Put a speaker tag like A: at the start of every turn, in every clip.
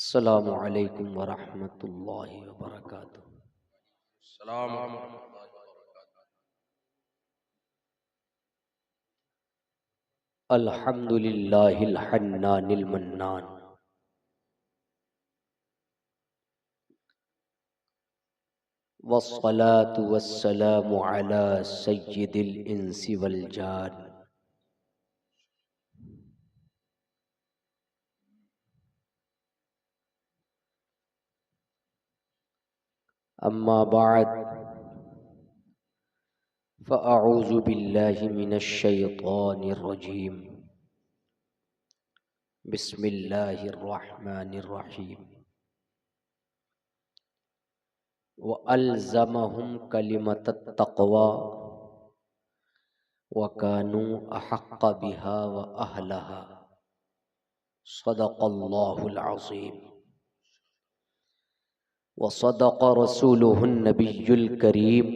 A: अस्सलामु अलैकुम वरहमतुल्लाहि वबरकातुहू।
B: सलाम।
A: अल्हम्दुलिल्लाहिल हन्नानिल मन्नान वस्सलातु वस्सलामु अला सय्यिदिल इंसि वल जान। अम्मा बाद फ़अऊज़ु बिल्लाहि मिनश शैतानिर रजीम। बिस्मिल्लाहिर रहमानिर रहीम। व अल्ज़महुम कलिमतत तक़वा व कानू अहक्क़ बिहा व अहलहा। सदक़ल्लाहुल अज़ीम व सदक़ रसूलुहुन नबियुल करीम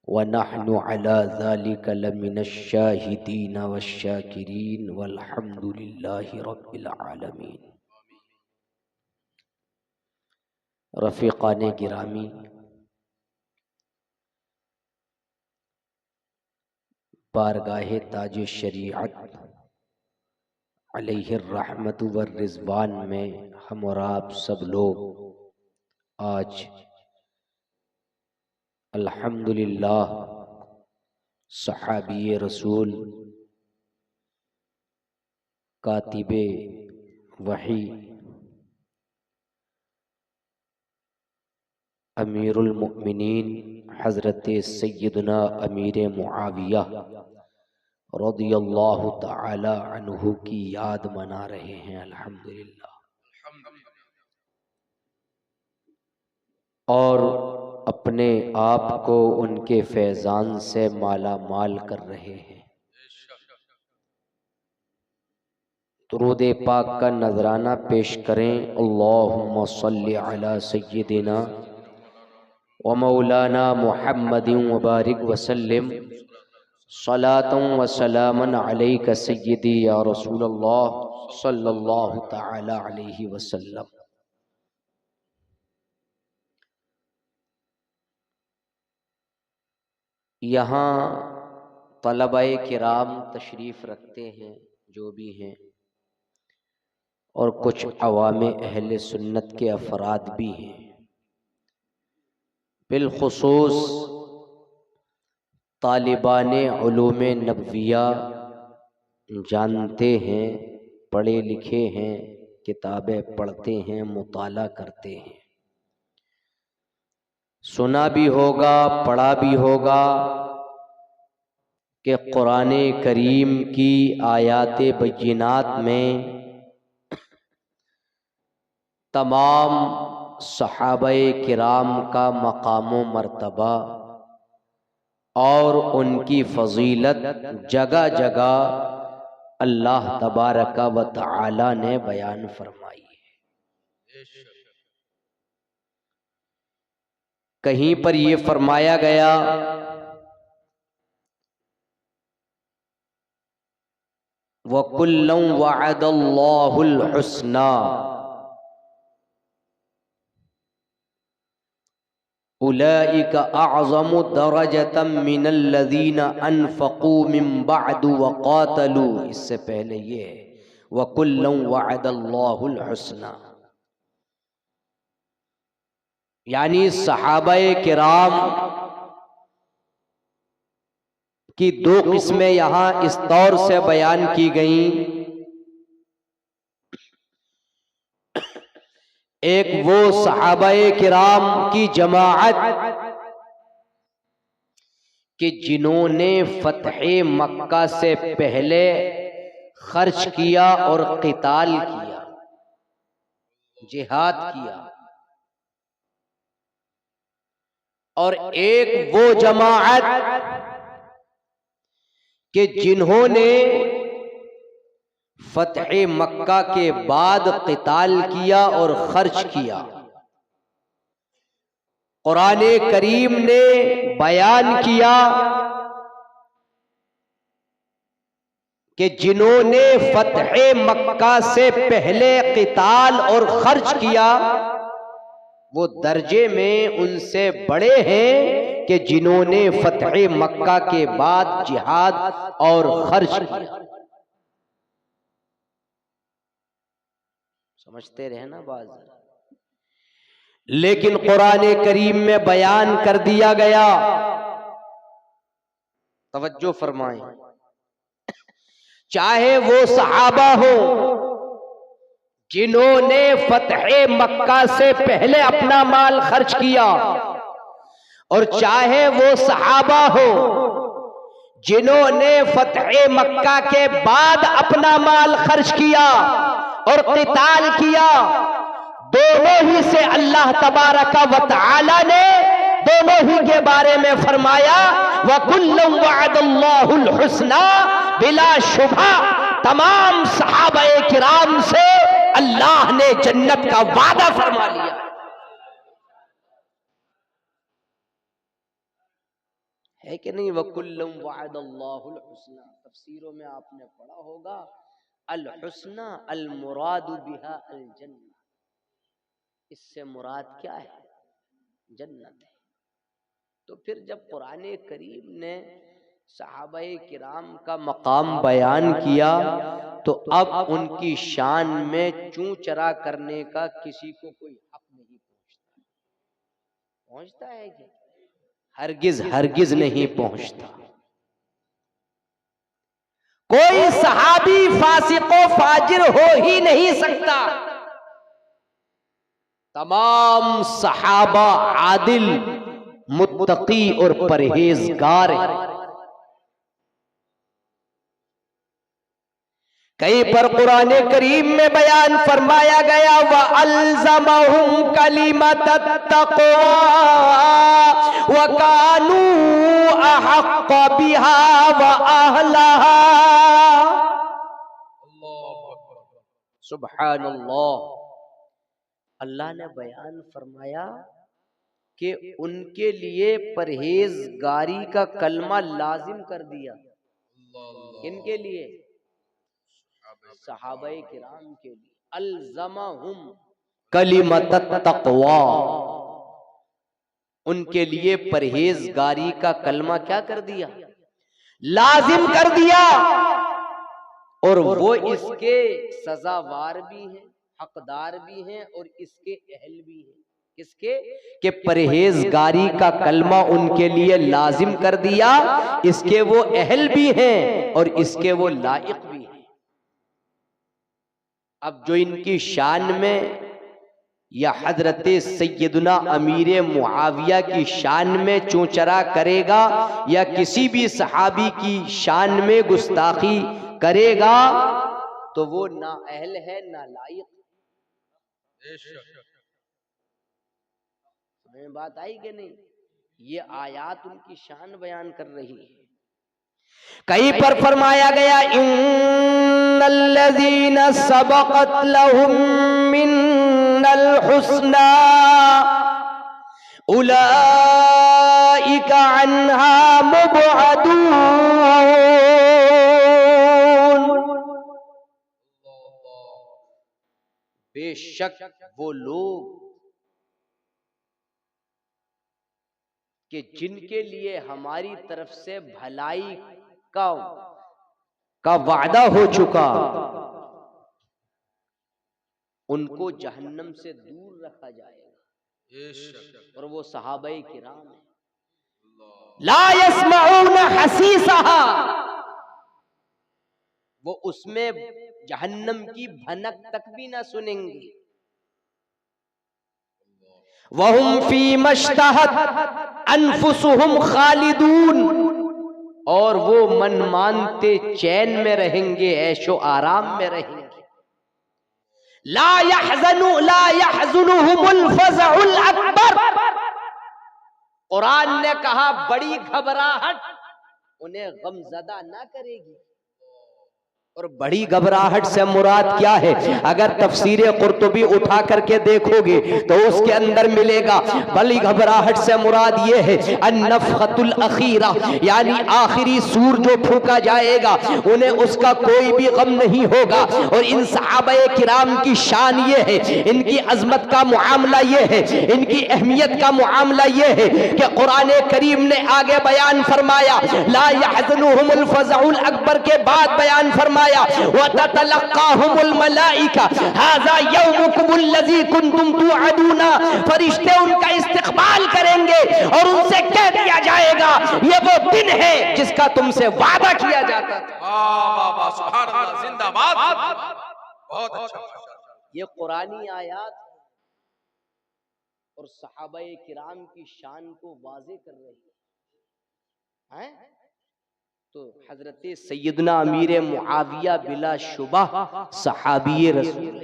A: व नहनु अला ज़ालिका लमिनश शाहिदीन वश्शाकिरीन वल्हम्दुलिल्लाहि रब्बिल आलमीन। रफ़ीक़ाने गिरामी, बारगाहे ताज शरीअत अलैहिर रहमतु वर रिज़वान में हम और आप सब लोग आज अल्हम्दुलिल्लाह सहाबी रसूल कातिबे वही अमीरुल मुमिनीन हज़रत सय्यदना अमीर मुआविया रज़ियल्लाहु तआला अन्हु की याद मना रहे हैं। अल्हम्दुलिल्लाह। और अपने आप को उनके फैज़ान से माला माल कर रहे हैं। दुरूद पाक का नजराना पेश करें। अल्लाहुम्मा सल्लि अला सय्यिदिना व मौलाना मुहम्मदिन व बारिक वसल्लिम सलातन व सलामन अलैका सय्यिदी या रसूलल्लाह सल्लल्लाहु तआला अलैहि वसल्लम। यहाँ तलबाए किराम तशरीफ़ रखते हैं जो भी हैं, और कुछ अवामे अहले सुन्नत के अफराद भी हैं। बिलखुसूस तालिबाने उलूमे नबविया जानते हैं, पढ़े लिखे हैं, किताबें पढ़ते हैं, मुताला करते हैं। सुना भी होगा, पढ़ा भी होगा कि कुराने करीम की आयाते बय्यिनात में तमाम सहाबाए किराम का मकाम मर्तबा और उनकी फजीलत जगह जगह अल्लाह तबारका व तआला ने बयान फरमाई है। कहीं पर यह फरमाया गया व कुल्लम वअदल्लाहुल हुस्ना उलाइका अअज़मु दरजतम मिनल्लज़ीना अनफ़क़ू मिन बअदु व क़ातलू। इससे पहले ये व कुल्लम वअदल्लाहुल हुस्ना, यानी सहाबाए किराम की दो किस्में यहाँ इस तौर से बयान की गईं। एक वो सहाबाए किराम की जमाअत कि जिन्होंने फतहे मक्का से पहले खर्च किया और क़िताल किया, जिहाद किया, और एक वो जमाअत कि जिन्होंने फतहे मक्का के बाद क़िताल किया और खर्च किया। कुराने करीम ने बयान किया कि जिन्होंने फतह मक्का से पहले क़िताल और खर्च किया वो दर्जे में उनसे बड़े हैं कि जिन्होंने फतह मक्का के बाद जिहाद और खर्च किया। समझते रहे ना बात। लेकिन कुरान करीम में बयान कर दिया गया, तवज्जो फरमाएं, चाहे वो सहाबा हो जिन्होंने फतह मक्का से पहले अपना माल खर्च किया, और चाहे वो सहाबा हो जिन्होंने फतह मक्का के बाद अपना माल खर्च किया और क़िताल किया, दोनों ही से अल्लाह तबारक व तआला ने दोनों ही के बारे में फरमाया, वकुल्लुम वअदल्लाहुल हुस्ना, बिला शुबा तमाम सहाबाए किराम से अल्लाह ने जन्नत का वादा फरमा लिया। है कि नहीं? वकुल्लुम वअदल्लाहुल हुस्ना, तफसीरों में आपने पढ़ा होगा, अल हुस्ना अल मुरादु बिहा अल जन्नत, इससे मुराद क्या है? जन्नत है। तो फिर जब कुरान करीम ने सहाबाए किराम का मकाम बयान किया तो अब उनकी शान में चूं चरा करने का किसी को कोई हक नहीं पहुंचता है क्या? हरगिज हरगिज नहीं पहुंचता। कोई सहाबी फासिको फाजिर हो ही नहीं सकता। तमाम सहाबा आदिल, मुत्तकी और परहेजगार हैं। कहीं पर कुरान करीम में बयान फरमाया गया, व अल्ज़महुम कलिमतत तक़वा व कानू अहक़्क़ बिहा व अहलहा। सुब्हानल्लाह। अल्लाह ने बयान फरमाया कि उनके लिए परहेजगारी का कलमा लाजिम कर दिया। इनके लिए, सहाबाए किराम के लिए, अल्ज़महुम कलिमतत तक़वा, उनके लिए परहेजगारी का कलमा क्या कर दिया? लाजिम कर दिया। और वो इसके सजावार भी हैं, हकदार भी हैं और इसके अहल भी हैं। किसके? कि परहेजगारी का कलमा उनके लिए लाजिम कर दिया, इसके वो अहल भी हैं और इसके वो लायक भी हैं। अब जो इनकी शान में या हजरत सैयदना अमीर मुआविया की शान में चूचरा करेगा या किसी भी सहाबी की शान में गुस्ताखी करेगा तो वो ना अहल है ना लायक। हमें बात आई कि नहीं? ये आयात उनकी शान बयान कर रही है। कहीं पर फरमाया गया, इन्नल्लज़ीना सबक़त लहुम मिन्नल हुस्ना उलाइका अन्हा मुबअदून। बेशक वो लोग कि जिनके लिए हमारी तरफ से भलाई का वादा हो चुका, उनको जहन्नम से दूर रखा जाएगा। और वो सहाबाए किराम है। ला यस्मऊन हसीसहा, वो उसमें जहन्नम की भनक तक भी ना सुनेंगे। वहुम फी मश्तहत अनफुसुहुम खालिदून, और वो मन मानते चैन में रहेंगे, ऐशो आराम में रहेंगे। ला यहज़ुनुहुमुल फ़ज़उल अकबर, कुरान ने कहा बड़ी घबराहट उन्हें गमज़दा ना करेगी। और बड़ी घबराहट से मुराद क्या है? अगर तफसीर कुर्तुबी उठा करके देखोगे तो उसके अंदर मिलेगा बड़ी घबराहट से मुराद ये है अन्नफ़ख़तुल अखीरा, यानी आखिरी सूर जो फूका जाएगा उन्हें उसका कोई भी गम नहीं होगा। और इन सहाबाए किराम की शान ये है, इनकी अजमत का मुआमला ये है, इनकी अहमियत का मुआमला ये है कि कुरान करीम ने आगे बयान फरमाया ला यहज़नुहुमुल फ़ज़अउल अकबर के बाद बयान फरमाया वततलक़ाहुमुल मलाइका हाज़ा यौमुकुमुल लज़ी कुंतुम तुअदूना, फरिश्ते उनका इस्तक़बाल करेंगे और उनसे कह दिया जाएगा ये वो दिन है जिसका तुमसे वादा किया जाता था।
B: वाह वाह सुभान अल्लाह, जिंदाबाद, बहुत अच्छा।
A: ये कुरानी आयात और सहाबाए किराम की शान को वाज़े कर रही है। तो हजरत सैयदना अमीर मुआविया बिला शुबह सहाबी रसूल,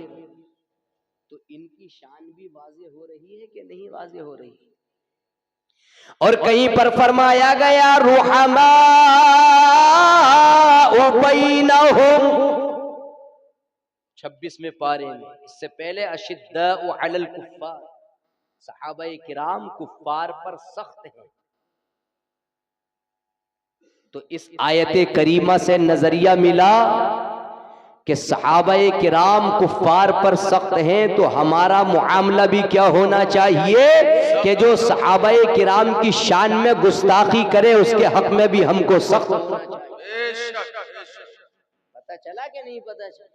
A: तो इनकी शान भी वाज़े हो रही है कि नहीं वाज़े हो रही है? और कहीं पर फरमाया गया रुहमा बैनहुम 26वें पारे में। इससे पहले अशिद्दाउ अलल कुफ्फार, सहाबाए किराम कुफ्फार पर सख्त हैं। तो इस आयत करीमा से नजरिया मिला कि सहाबाए किराम कुफ्फार पर सख्त हैं, तो हमारा मुआमला भी क्या होना चाहिए कि जो सहाबाए किराम की शान में गुस्ताखी करे उसके हक में भी हमको सख्त होना चाहिए। पता चला कि नहीं पता चला?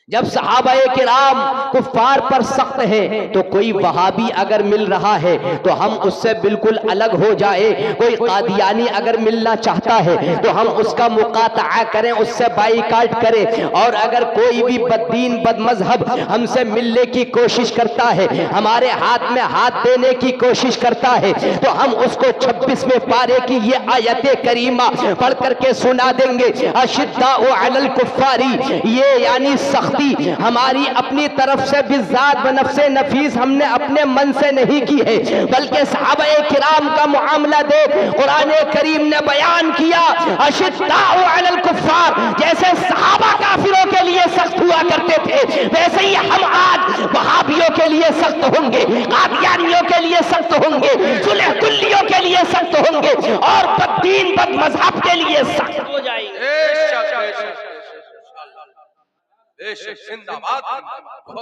A: जब सहाबाए किराम कुफ्फार पर सख्त है तो कोई वहाबी अगर मिल रहा है तो हम उससे बिल्कुल अलग हो जाए। कोई कादियानी अगर मिलना चाहता है तो हम उसका मुकाता करें, उससे बाईकाट करें। और अगर कोई भी बददीन बदमजहब हमसे मिलने की कोशिश करता है, हमारे हाथ में हाथ देने की कोशिश करता है, तो हम उसको 26वें पारे की ये आयत करीमा पढ़ करके सुना देंगे। अशिद्दाउ अलल कुफ्फारी, ये यानी सख्त हमारी अपनी तरफ से बिज़ात व नफ्से नफीस हमने अपने मन से नहीं की है, बल्कि सहाबाए किराम का मुआमला देख कुरान करीम ने बयान किया अशिद्दाउ अलल कुफ्फार। जैसे सहाबा काफिरों के लिए सख्त हुआ करते थे, वैसे ही हम आज वहाबियों के लिए सख्त होंगे, कादियानियों के लिए सख्त होंगे, सुलह कुल्लियों के लिए सख्त होंगे और बददीन बदमज़हब के लिए सख्त हो जाएंगे।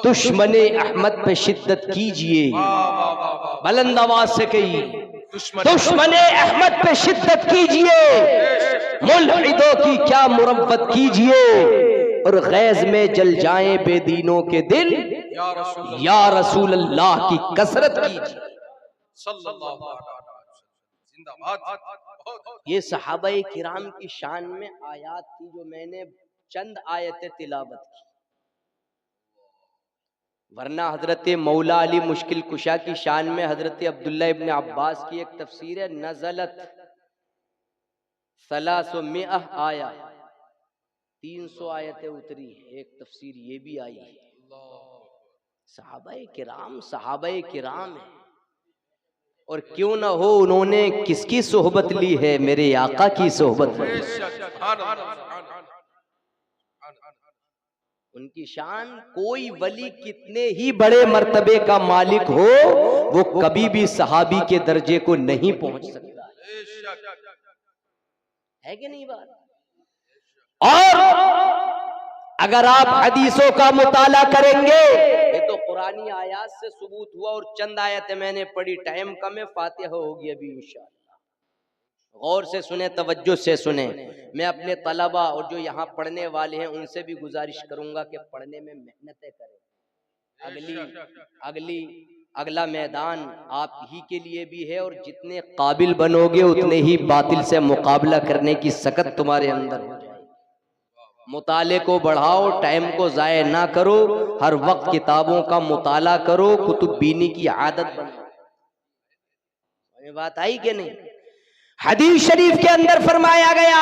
A: दुश्मने अहमद पे शिद्दत कीजिए, बुलंद आवाज से कहिए दुश्मने अहमद पे शिद्दत कीजिए, मुल्हिदों की क्या मुरब्बत कीजिए और गैज में जल जाएं बेदीनों के दिल, या रसूल अल्लाह की कसरत कीजिए। ये सहाबाए किराम की शान में आयात थी जो मैंने चंद आयतें तिलावत की, वरना हजरत मौला अली मुश्किल कुशा की शान में हजरत अब्दुल्ला इब्न अब्बास की एक तफसीर है, नज़लत 300 आया, 300 आयतें उतरी है। एक तफसीर ये भी आई है। सहाबाए किराम है, और क्यों ना हो उन्होंने किसकी सोहबत ली है? मेरे आका की सोहबत है। उनकी शान, कोई वली कितने ही बड़े मर्तबे का मालिक हो, वो कभी भी सहाबी के दर्जे को नहीं पहुंच सकता है कि नहीं बात? और अगर आप हदीसों का मुताला करेंगे, ये तो कुरानी आयात से सबूत हुआ और चंद आयतें मैंने पढ़ी, टाइम कम है, फातिहा होगी अभी इंशाअल्लाह। गौर से सुने, तवज्जो से सुने। मैं अपने तलबा और जो यहाँ पढ़ने वाले हैं उनसे भी गुजारिश करूंगा कि पढ़ने में मेहनतें करें। अगला मैदान आप ही के लिए भी है, और जितने काबिल बनोगे उतने ही बातिल से मुकाबला करने की सकत तुम्हारे अंदर हो जाएगी। मुताले को बढ़ाओ, टाइम को ज़ाय ना करो, हर वक्त किताबों का मुताला करो, कुतुब बीनी की आदत बनाओ। बात आई कि नहीं? हदीस शरीफ के अंदर फरमाया गया,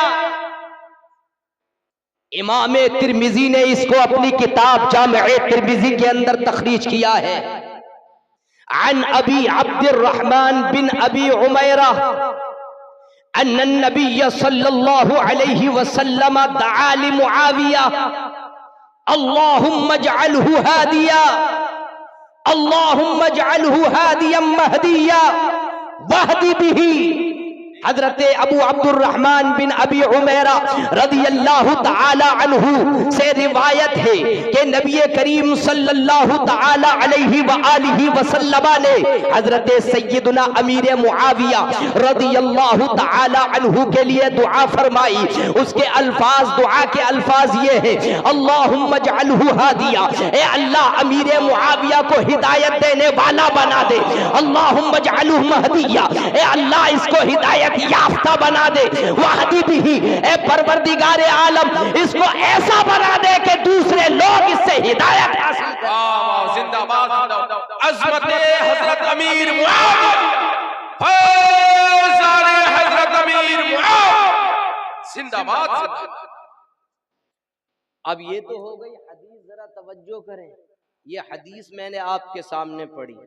A: इमाम तिरमिजी ने इसको अपनी किताब जामे तिरमिजी के अंदर तखरीज किया है। अन अबी अब्दुर्रहमान बिन अबी उमैरा अन्नन नबिय्य सल्लल्लाहु अलैहि वसल्लम दआ लि मुआविया अल्लाहुम्मा जअलहु हादिया अल्लाहुम्मा जअलहु हादियम महदिया वहदी बिही। हजरत अबू अब्दुर्रहमान बिन अबी उमैरा रदियल्लाहु ताला अन्हु से रिवायत है कि नबी करीम सल्लल्लाहु ताला अलैहि व आलिहि वसल्लम ने हजरत सैयदना अमीर मुआविया रदियल्लाहु ताला अन्हु के लिए दुआ फरमाई। उसके अल्फाज, दुआ के अल्फाज ये है, अल्लाहुम्मा जअलहु हादिया, ए अल्लाह अमीर मुआविया को हिदायत देने वाला बना दे। अल्लाहुम्मा जअलहु महदिया, ए अल्लाह इसको हिदायत याफ्ता बना दे। वहदी बिही, ए परवरदिगार आलम इसको ऐसा बना दे कि दूसरे लोग इससे हिदायत हासिल करें।
B: जिंदाबाद अज़मत हजरत अमीर मुआविया, फैज़ान हजरत अमीर मुआविया, जिंदाबाद।
A: अब ये तो हो गई हदीस, जरा तवज्जो करें। ये हदीस मैंने आपके सामने पढ़ी,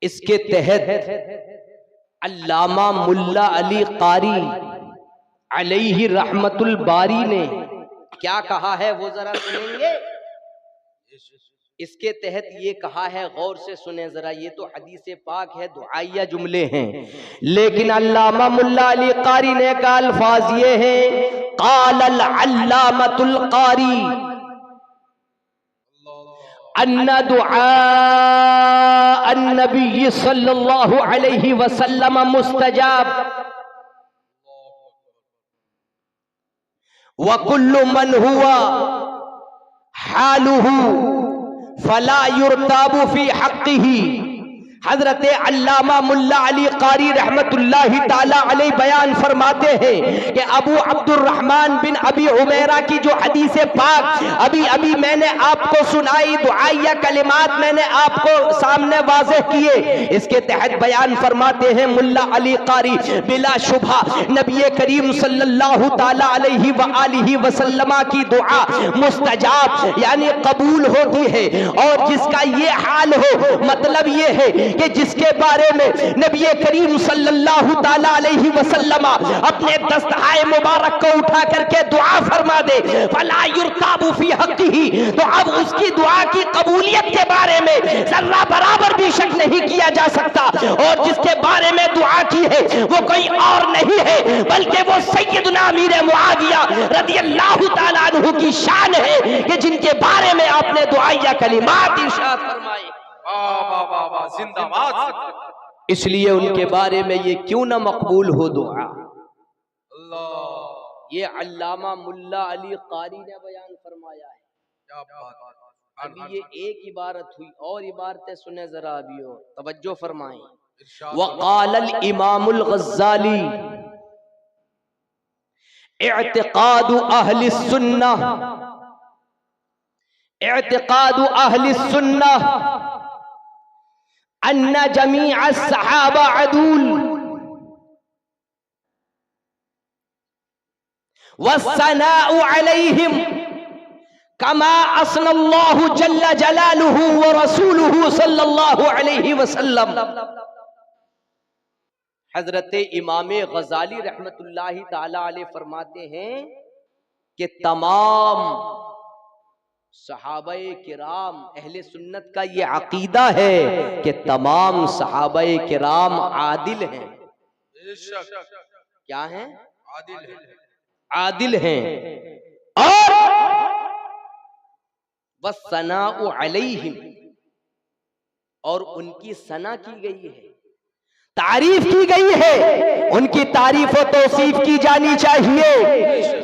A: इसके तहत अल्लामा मुल्ला अली कारी अलैहि रहमतुल बारी ने क्या कहा है वो जरा सुनेंगे। इसके तहत ये कहा है, गौर से सुने जरा, ये तो हदीस पाक है, दुआइया जुमले हैं, लेकिन अल्लामा मुल्ला अली कारी ने का अल्फाज ये है, क़ालल अल्लामतुल कारी अन्ना दुआ अन्नबी सल्लल्लाहु अलैहि वसल्लम मुस्तजाब व कुल्लु मन हुआ हालुहु फला युरताबु फी हक़्क़िही। हजरत अल्लामा मुल्ला अली कारी रहमतुल्लाहि ताला अलैहि बयान फरमाते हैं कि अबू अब्दुर्रहमान बिन अबी उमैरा की जो हदीस पाक अभी अभी मैंने आपको सुनाई, दुआइया कलिमात मैंने आपको सामने वाज़ेह किए, इसके तहत बयान फरमाते हैं मुल्ला अली कारी, बिला शुबा नबी करीम सल्लल्लाहु ताला अलैहि व आलिहि वसल्लम की दुआ मुस्तजाब यानी कबूल होती है। और जिसका ये हाल हो, मतलब ये है कि जिसके बारे में नबी करीम सल्लल्लाहु ताला अलैहि वसल्लम अपने दस्तहाए मुबारक को उठा करके दुआ फरमा दे, फला युरताबु फी हक़्क़िही, तो अब उसकी दुआ की कबूलियत के बारे में जर्रा बराबर भी शक नहीं किया जा सकता। और जिसके बारे में दुआ की है वो कोई और नहीं है बल्कि वो सैयदना अमीर मुआविया रदियल्लाहु ताला अन्हु की शान है कि जिनके बारे में आपने दुआइया कलिमात इरशाद फरमाए।
B: जिंदाबाद।
A: इसलिए उनके बारे में ये क्यों ना मकबूल हो दुआ। ये अल्लामा मुल्ला अली कारी ने बयान फरमाया है।
B: क्या बात।
A: अभी ये एक इबारत हुई, और इबारतें सुने जरा, अभी हो तवज्जो फरमाएं। वक़ालल इमामुल गज़्ज़ाली इअ्तिक़ादु अहलिस सुन्नह, इअ्तिक़ादु अहलिस सुन्नह अन्ना जमीअ सहाबा अदूल वस्सनाउ अलैहिम कमा असनल्लाहु जल्ल जलालुहु व रसूलुहु सल्लल्लाहु अलैहि वसल्लम। हजरत इमाम गज़ाली रहमतुल्लाहि ताला अलैह फरमाते हैं कि तमाम सहाबाए किराम, अहले सुन्नत का ये अकीदा है कि तमाम सहाबाए किराम आदिल हैं। क्या हैं? आदिल हैं। और वस्सनाउ अलैहिम, और उनकी सना की गई है, तारीफ की गई है, उनकी तारीफ और तौसीफ की जानी चाहिए।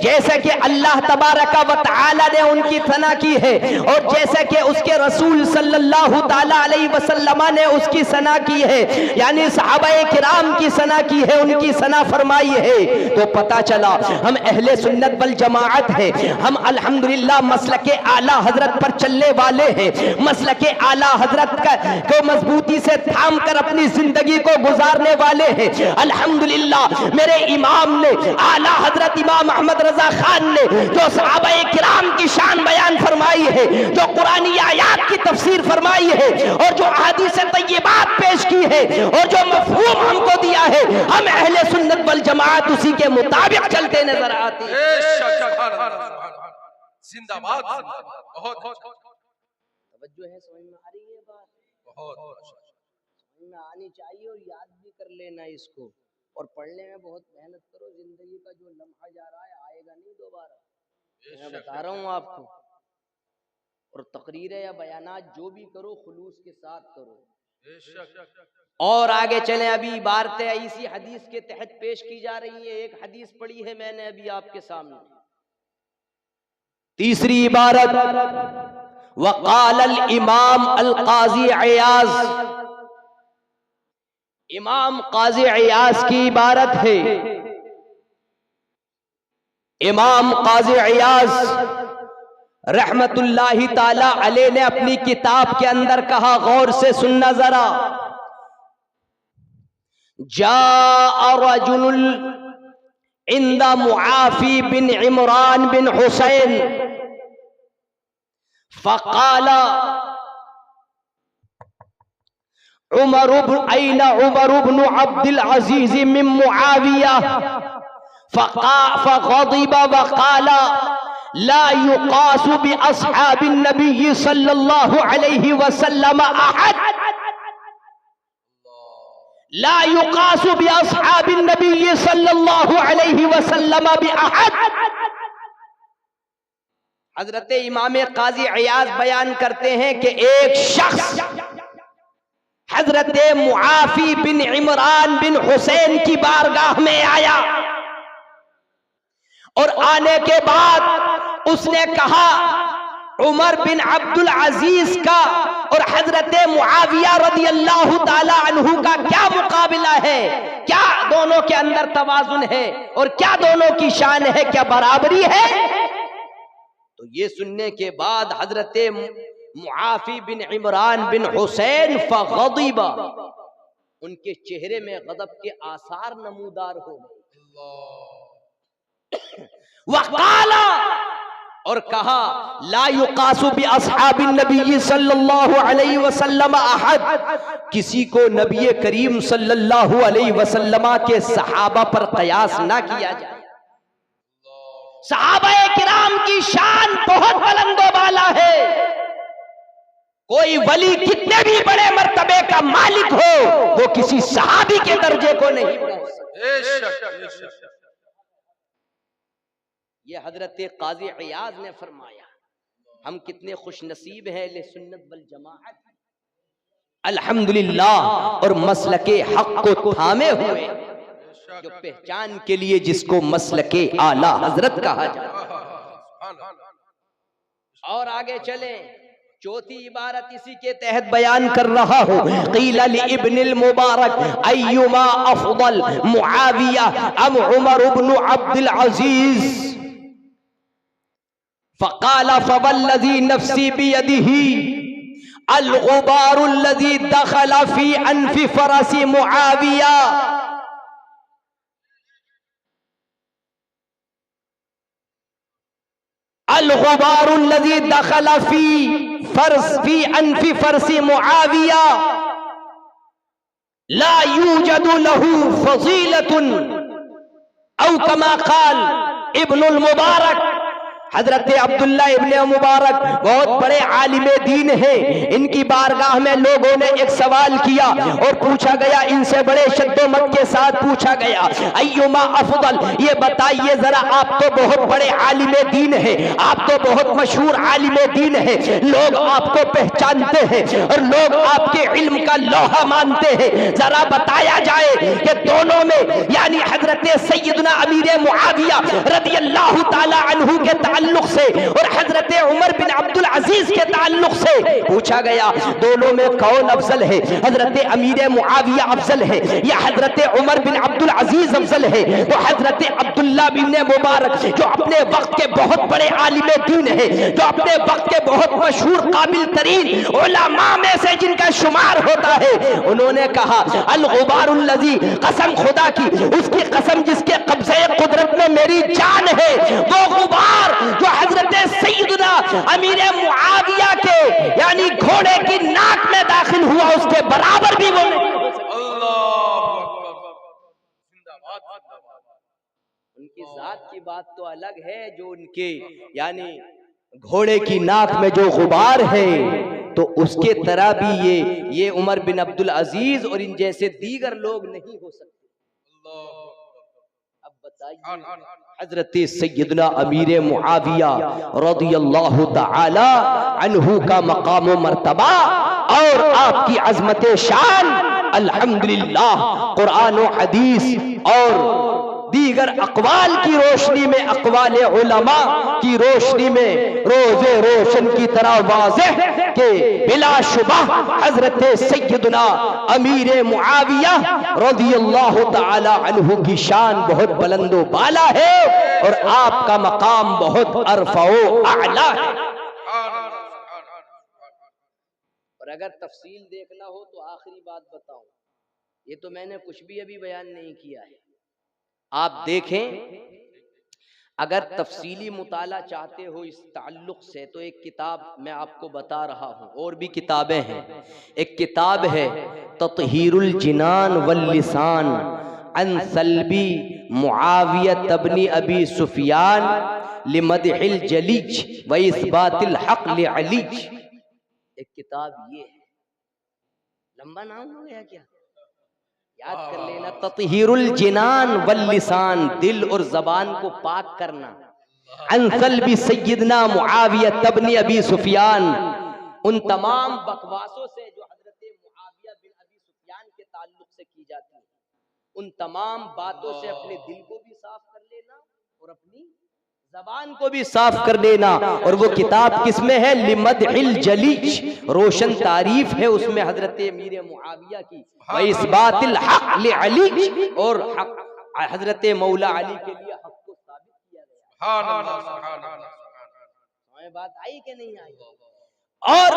A: जैसे कि अल्लाह तबारका व तआला ने उनकी सना की है और जैसे कि उसके रसूल सल्लल्लाहु ताला अलैहि वसल्लम ने उसकी सना की है, यानी सहाबाए किराम की सना की है, उनकी सना फरमाई है। तो पता चला हम अहले सुन्नत वल जमाअत हैं, हम अल्हम्दुलिल्लाह मसलके आला हजरत पर चलने वाले हैं। मसलके आला हजरत को मजबूती से थाम कर अपनी जिंदगी को गुजार
C: गुजारने वाले हैं। अल्हम्दुलिल्लाह मेरे इमाम ने, आला हजरत इमाम अहमद रजा खान ने जो सहाबाए किराम की शान बयान फरमाई है, जो कुरानी आयात की तफसीर फरमाई है और जो अहादीस तय्यबात पेश की है और जो मफहूम हमको दिया है, हम अहले सुन्नत वल जमात उसी के मुताबिक चलते नजर आते हैं।
B: जिंदाबाद, बहुत
A: तवज्जो है, समझ में आ रही है बात? समझ में आनी चाहिए और याद भी कर लेना इसको, और पढ़ने में बहुत मेहनत करो। जिंदगी का जो लम्हा जा रहा है आएगा नहीं दोबारा, मैं बता रहा हूँ आपको। और तकरीर या बयानात जो भी करो खुलूस के साथ करो। और आगे चले, अभी इबारतें इसी हदीस के तहत पेश की जा रही है। एक हदीस पढ़ी है मैंने अभी आपके सामने,
C: तीसरी इबारत वक़ाल अल इमाम अल काजी अयाज, इमाम काजी अयाज की इबारत है। इमाम काजी अयाज रहमतुल्लाहि ताला अलैह ने अपनी किताब के अंदर कहा, गौर से सुनना जरा, जा रजुल इंदा मुआफी बिन इमरान बिन हुसैन फ़क़ाला उमर इब्न अब्दुल अजीज मिन मुआविया फ़ग़ज़िब वक़ाला ला युक़ासु बि अस्हाबिन नबी सल्लल्लाहु अलैहि वसल्लम अहद, ला युक़ासु बि अस्हाबिन नबी सल्लल्लाहु अलैहि वसल्लम बि अहद। हजरत इमाम काजी अयाज बयान करते हैं कि एक शख्स हजरत मुआफी बिन इमरान बिन हुसैन की बारगाह में आया और आने के बाद उसने कहा, उमर बिन अब्दुल अजीज का और हजरत मुआविया रदियल्लाहु ताला अन्हु का क्या मुकाबला है, क्या दोनों के अंदर तवाजुन है और क्या दोनों की शान है, क्या बराबरी है? तो ये सुनने के बाद हजरत मुआफी बिन इमरान बिन हुसैन फ़ग़ज़िब, उनके चेहरे में गज़ब के आसार नमूदार हो गए। वक़ाला, और कहा, ला युक़ासु बि अस्हाबिन नबी सल्लल्लाहु अलैहि वसल्लम अहद, किसी को नबी करीम सल्लल्लाहु अलैहि वसल्लम के सहाबा पर कयास ना किया जाए। सहाबाए किराम की शान बहुत बुलंद वाला है। कोई वली कितने भी बड़े मर्तबे का मालिक हो, वो किसी सहाबी के दर्जे को नहीं पहुंच सकता। ये हजरत काजी अयाज ने फरमाया। हम कितने खुश नसीब हैं ले सुन्नत वल जमाअत, अल्हम्दुलिल्लाह, और मसलके हक को थामे हुए, जो पहचान के लिए जिसको मसलके आला हजरत कहा जाता। और आगे चले, चौथी इबारत इसी के तहत बयान कर रहा हूं। क़ील लिइब्निल मुबारक अय्युमा अफ़ज़ल मुआविया अम उमर इब्न अब्दुल अजीज फ़क़ाल फ़वल्लज़ी नफ़्सी बियदिही अल गुबारुल्लज़ी दख़ल फ़ी अनफ़ि फ़रसी मुआविया, अल गुबारुल्लज़ी दख़ल फ़ी अनफ़ि फ़रसी मुआविया ला यूजदु लहू फ़ज़ीलतुन औ कमा क़ाल इब्नुल मुबारक। हजरत अब्दुल्ला इब्ने मुबारक बहुत बड़े आलिमे दीन हैं। इनकी बारगाह में लोगों ने एक सवाल किया और पूछा गया, इनसे बड़े शद्दोमत के साथ पूछा गया, अय्युमा अफ़ज़ल, ये बताइए जरा, आप तो बहुत बड़े आलिमे दीन हैं, आप तो बहुत मशहूर आलिमे दीन हैं, लोग आपको पहचानते हैं और लोग आपके इल्म का लोहा मानते हैं, जरा बताया जाए कि दोनों में यानी हजरत सैयदना अमीर मुआविया रदियल्लाहु ताला अन्हु के ताल्लुक से और हजरत उमर बिन अब्दुल अजीज के ताल्लुक से पूछा गया, दोनों में कौन अफजल है? हजरत अमीर मुआविया अफजल है या हजरत उमर बिन अब्दुल अजीज अफजल है? तो हजरत अब्दुल्ला बिन मुबारक जो अपने वक्त के बहुत बड़े आलिम दीन है, जो अपने वक्त के बहुत मशहूर काबिल तरीन उलमा में से जिनका शुमार होता है, उन्होंने कहा अल गुबारुल्लज़ी, कसम खुदा की, उसकी कसम जिसके कब्ज़े कुदरत में मेरी जान है, वो गुबार जो हजरत सैयदना अमीर मुआविया के यानी घोड़े की नाक में दाखिल हुआ, उसके बराबर भी वो नहीं हो सकता। उनकी जात की बात तो अलग है, जो उनके यानी घोड़े की नाक में जो गुबार है, तो उसके तरह भी ये उमर बिन अब्दुल अजीज और इन जैसे दीगर लोग नहीं हो सकते। अब बताइए, हजरत सैयदना अमीर मुआविया रज़ियल्लाहु तआला अन्हु का मकाम व मर्तबा और आपकी अजमत शान अल्हम्दुलिल्लाह कुरान व हदीस और दीगर अक़वाल की रोशनी में, अक़वाले उलमा की रोशनी में रोज़े रोशन की तरह वाज़ेह के बिलाशुबा हजरत सैयदना अमीर मुआविया रज़ियल्लाहु तआला अन्हु की शान बहुत बुलंदो बाला है और आपका मकाम बहुत अरफ़ो आला है। और अगर तफसील देखना हो तो आखिरी बात बताऊं, ये तो मैंने कुछ भी अभी बयान नहीं किया है, आप देखें, अगर तफसीली मुताला चाहते हो इस ताल्लुक से तो एक किताब मैं आपको बता रहा हूँ, और भी किताबें हैं। एक किताब है तत्हीरुल जिनान वल लिसान अन सल्बी मुआविया इब्न अबी सुफियान लिमदहिल जलीज व इस्बातिल हक लिअलीज। एक किताब ये है, लंबा नाम हो गया क्या, याद कर लेना। तत्हीरुल जिनान वल लिसान, दिल और जबान को पाक करना। अनसल भी सैयदना मुआविया इब्न अबी सुफियान, उन तमाम बकवासों से जो हजरत मुआविया बिन अबी सुफियान के ताल्लुक से की जाती है, उन तमाम बातों से अपने दिल को भी साफ कर लेना और अपनी जबान को भी साफ कर लेना। और वो किताब किसमें है? लिमदहिल जलीज, रोशन तारीफ है उसमें हजरत अमीर मुआविया की, व इस्बातिल हक लिअली, और हजरत मौला अली के लिए हक को साबित किया गया। बात आई कि नहीं आई? और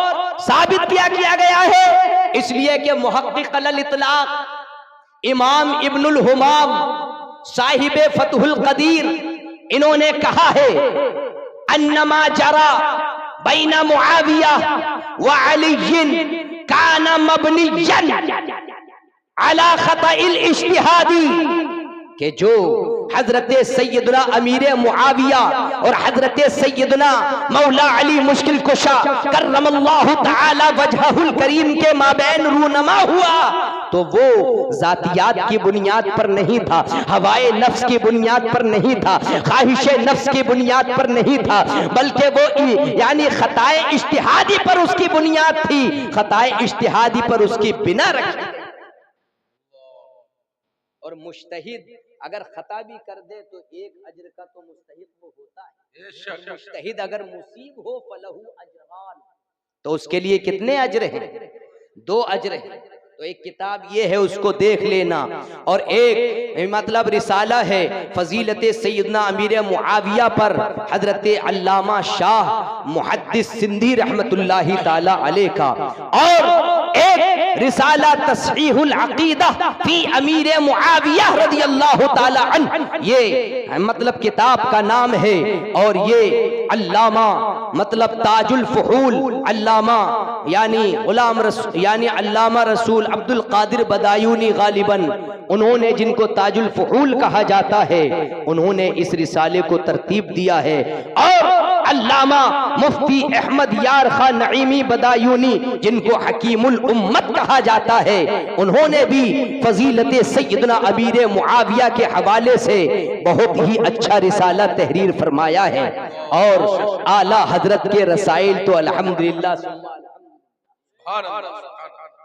C: साबित किया गया है इसलिए कि मुहक्किक अल इतलाक इमाम इब्नुल हुमाम साहिब फतहुल कदीर, इन्होंने कहा है अन्नमा जरा बैना मुआविया व अलीय्यिन काना मबनिय्यन अला खताइल इज्तिहादी, कि जो हजरत सैयदना अमीर मुआविया और हजरत सैयदना मौला अली मुश्किल कुशा करमल्लाहु तआला वजहुल करीम के माबैन रूनमा हुआ, तो वो जातियात की बुनियाद पर नहीं था, हवाए नफ्स की बुनियाद पर नहीं था, ख्वाहिशे नफ्स की बुनियाद पर नहीं था, बल्कि वो यानी खताए इज्तिहादी पर उसकी बुनियाद थी, खताए इज्तिहादी पर उसकी बिना रखी। और मुज्तहिद अगर खता भी कर दे तो एक अजर का तो मुस्तहिक वो होता है। मुज्तहिद अगर मुसीब हो फलहू अजरान, तो उसके लिए कितने अजर हैं? 2 अजर हैं। तो एक किताब ये है, उसको देख लेना, और एक मतलब रिसाला है फजीलत सैयदना अमीर मुआविया पर हजरत अल्लामा शाह मुहद्दिस सिंधी रहमतुल्लाही ताला अलैह का, और एक रिसाला तस्हीहुल अकीदा फी अमीर मुआविया रज़ियल्लाहु ताला अन्हु, ये मतलब किताब का नाम है। और ये अल्लामा मतलब ताजुल फुहूल अल्लामा यानी गुलाम यानी अल्लामा रसूल अब्दुल कादिर बदायूनी गालिबन, उन्होंने जिनको ताजुल फुहूल कहा जाता है, उन्होंने इस रिसाले को तरतीब दिया है। और अल्लामा मुफ्ती अहमद यार खान नईमी बदायूनी, जिनको हकीमुल उम्मत कहा जाता है, उन्होंने भी फजीलत सैयदना अमीर मुआविया के हवाले से बहुत ही अच्छा रिसाला तहरीर फरमाया है। और आला हजरत के रसाइल तो अल्हम्दुलिल्लाह,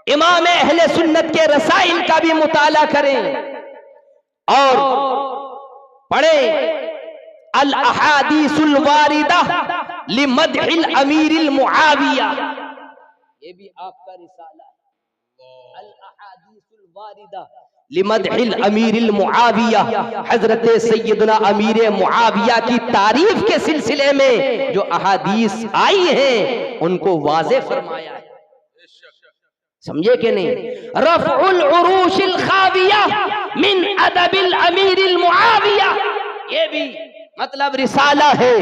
C: इमाम अहले सुन्नत के रसाइल का भी मुताला करें और पढ़ें। अल अहादीसुल वारिदा लिमदहिल अमीरिल मुआविया, ये भी आपका रिसाला है। अल अहादीसुल वारिदा लिमदहिल अमीरिल मुआविया, हजरत सैयदना अमीर मुआविया की तारीफ के सिलसिले में जो अहादीस आई हैं उनको वाज़े फरमाया है। समझे कि नहीं? रफ़उल उरूशिल खाविया मिन अदबिल अमीरिल मुआविया, ये भी मतलब रिसाला है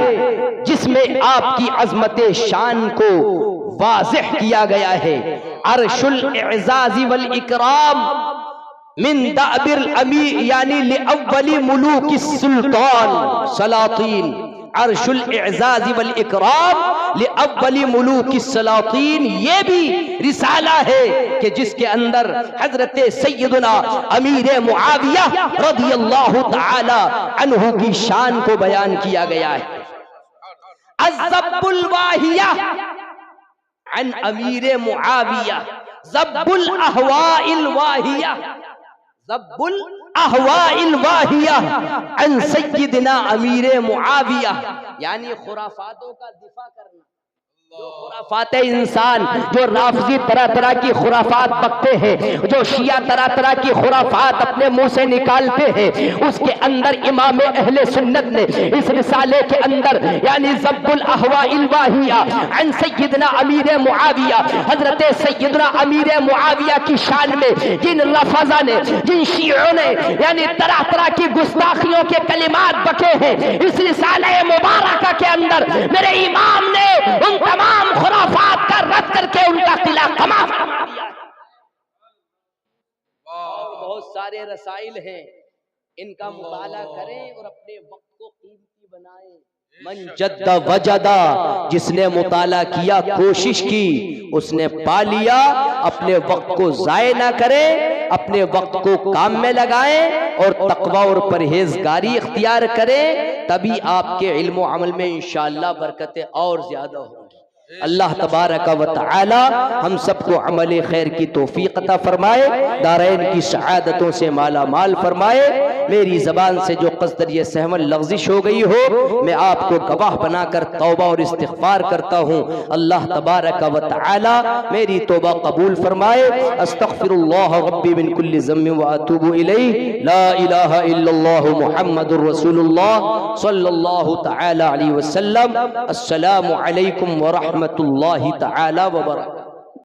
C: जिसमें आपकी अजमत शान को वाज़ेह किया गया है। अर्शुल इज़ाज़ी वल इकराम मिन दाबिल अमीर यानी लिअव्वली मुलूकिस सुल्तान सलातीन, अर्शुल इज़ाज़ी वल इकराम लिअव्वली मुलूकिस सलातीन, ये भी रिसाला है कि जिसके अंदर हजरत सैयदना अमीर मुआविया रज़ियल्लाहु तआला अन्हु की शान को बयान किया गया है। अज़्ज़ब्बुल वाहिया अन अमीर मुआविया, ज़ब्बुल अहवाइल वाहिया, ज़ब्बुल अहवाइल वाहिया अन सय्यिदना अमीर मुआविया, यानी खुराफातों का दिफा करना। जो खुराफात इंसान, जो राफजी तरह तरह की खुराफात बकते हैं, जो शिया तरह तरह की खुराफात अपने मुंह से निकालते हैं, उसके अंदर इमाम अहले सुन्नत ने इस रिसाले के अंदर यानी ज़ब्बुल अहवाइल वाहिया अन सय्यिदना अमीर मुआविया, हजरत सय्यदना अमीर मुआविया की शान में जिन रफज़ा ने, जिन शियों ने यानी तरह तरह की गुस्ताखियों के कलिमात बके हैं, इस रिसाले मुबारका के अंदर मेरे इमाम ने उन तमाम खुराफात का रद्द करके उनका किला कमा दिया। और बहुत सारे रसाइल हैं, इनका मुताला करें और अपने वक्त को कीमती बनाएं। मन जद्दा वजदा, जिसने मुताला किया, कोशिश की, उसने पा लिया। अपने वक्त को जाये ना करें, अपने वक्त को काम में लगाएं और तकवा और परहेजगारी इख्तियार करें, तभी आपके इल्म व अमल में इंशाअल्लाह बरकतें और ज्यादा होंगी। अल्लाह तबारक व तआला हम सबको अमल खैर की तौफीक अता फरमाए, दारैन की सआदतों से माला माल फरमाए। मेरी जबान से जो कसदर ये सहमल लग़ज़िश हो गई हो, मैं आपको गवाह बनाकर तौबा और इस्तिग़फ़ार करता हूँ। अल्लाह तबारक व तआला मेरी तौबा कबूल फरमाए। अस्तग़फ़िरुल्लाह रब्बी मिन कुल्लि ज़म्बिन व अतूबु इलैहि, ला इलाहा इल्लल्लाह मुहम्मदुर रसूलुल्लाह सल्लल्लाहु तआला अलैहि वसल्लम। अस्सलामु अलैकुम व रहमतुल्लाहि तआला व बरकातहू।